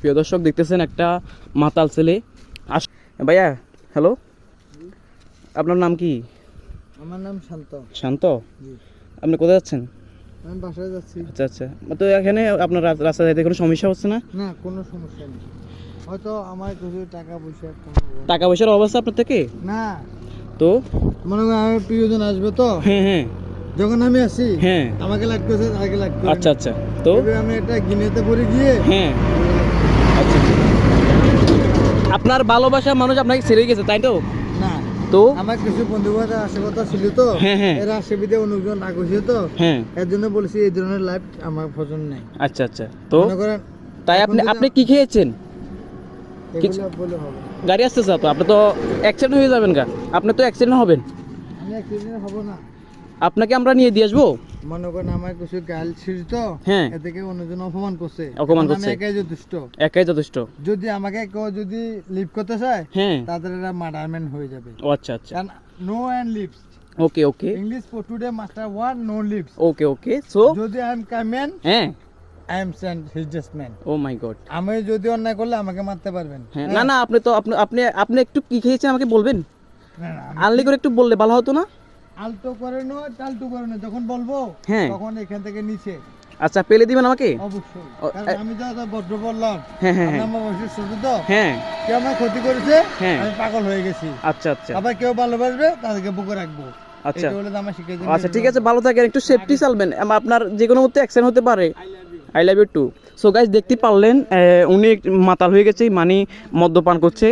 প্রিয় দর্শক দেখতেছেন একটা মাতাল ছেলে। ভাইয়া হ্যালো, আপনার নাম কি? আমার নাম শান্ত। শান্ত, আপনি কোথায় যাচ্ছেন? আমি বাসায় যাচ্ছি। আচ্ছা আচ্ছা, তো এখানে আপনার রাস্তা যাইতে কোনো সমস্যা হচ্ছে না? না, কোনো সমস্যা নেই। হয়তো আমার কিছু টাকা পয়সার অবস্থা আপনার থেকে না, তো মনে করেন আমার প্রিয়জন আসবে তো, হ্যাঁ হ্যাঁ যখন আমি আসি হ্যাঁ, আমাকে লাগতেছে, আগে লাগবে। আচ্ছা আচ্ছা, তো আমি একটা গিনেতে পড়ে গিয়ে হ্যাঁ আচ্ছা, আপনার ভালোবাসা মানুষ আপনাকে ছেড়ে গেছে তাই তো? না, তো আমার কিছু বন্ধু বান্ধব আসে কথা ছিল তো, হ্যাঁ হ্যাঁ, এরা আসে বিদে অনুজন না করছে তো, হ্যাঁ এর জন্য বলেছি এই ধরনের লাইফ আমার পছন্দ নেই। আচ্ছা আচ্ছা, তো মনে করেন তাই আপনি কি খেয়েছেন? এগুলো বলে হবে। গাড়ি আসতেছে তো, আপনি তো অ্যাক্সিডেন্ট হয়ে যাবেন গা, আপনি তো অ্যাক্সিডেন্ট হবেন, আমি অ্যাক্সিডেন্ট হব না। আপনাকে আমরা নিয়ে দিয়ে আসবো। মনে করেন আমার কিছু গাল ছিল তো, হ্যাঁ, এ থেকে অন্যজন অপমান করছে, করছে, আমি একাই যথেষ্ট। একাই যথেষ্ট। যদি আমাকে কেউ যদি লিভ করতে চায়, হ্যাঁ, তাদের এরা মার্ডারম্যান হয়ে যাবে। ও আচ্ছা আচ্ছা, কারণ no and leaves, okay okay, English for today master one, no leaves. Okay okay, so যদি আই এম কামেন, হ্যাঁ, I am sent his just man. Oh my god, আমি যদি অন্যায় করলে আমাকে মারতে পারবেন। হ্যাঁ, না না, আপনি তো আপনি একটু কি খেয়েছেন আমাকে বলবেন? না না, আনলি করে একটু বললে ভালো হতো না? আলতো করে নো, টালটু করে নো, যখন বলবো হ্যাঁ, তখন এখান থেকে নিচে আচ্ছা পেলে দিবেন আমাকে? অবশ্যই। কারণ আমি তো ভদ্র বললাম, হ্যাঁ হ্যাঁ আমার বয়সের ছোট তো, হ্যাঁ কেউ আমার ক্ষতি করেছে, হ্যাঁ, আমি পাগল হয়ে গেছি। আচ্ছা আচ্ছা, আবার কেউ ভালোবাসবে, তাদেরকে বুকে রাখবো। আচ্ছা এটা হলো তো আমার শিক্ষা। আচ্ছা, ঠিক আছে, ভালো থাকেন, একটু সেফটি চালবেন, আপনার যে কোনো মুহূর্তে অ্যাক্সিডেন্ট হতে পারে। I love you too. So guys দেখতে পারলেন উনি মাতাল হয়ে গেছে, মানে মদ্যপান করছে।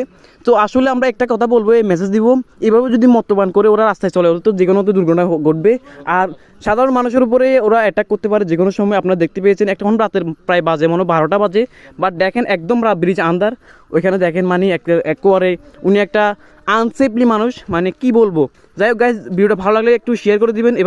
তো আসলে আমরা একটা কথা বলবো, এই মেসেজ দিব, এভাবে যদি মদ্যপান করে ওরা রাস্তায় চলে তো যে কোনো দুর্ঘটনা ঘটবে, আর সাধারণ মানুষের উপরে ওরা অ্যাটাক করতে পারে যে কোনো সময়। আপনারা দেখতে পেয়েছেন এখন রাতের প্রায় বাজে মনে 12টা বাজে, বাট দেখেন একদম ব্রিজ আন্দার, ওইখানে দেখেন মানে একেবারে উনি একটা আনসেফলি মানুষ, মানে কি বলবো। যাই হোক গাইজ, ভিডিওটা ভালো লাগলে একটু শেয়ার করে দিবেন। এবার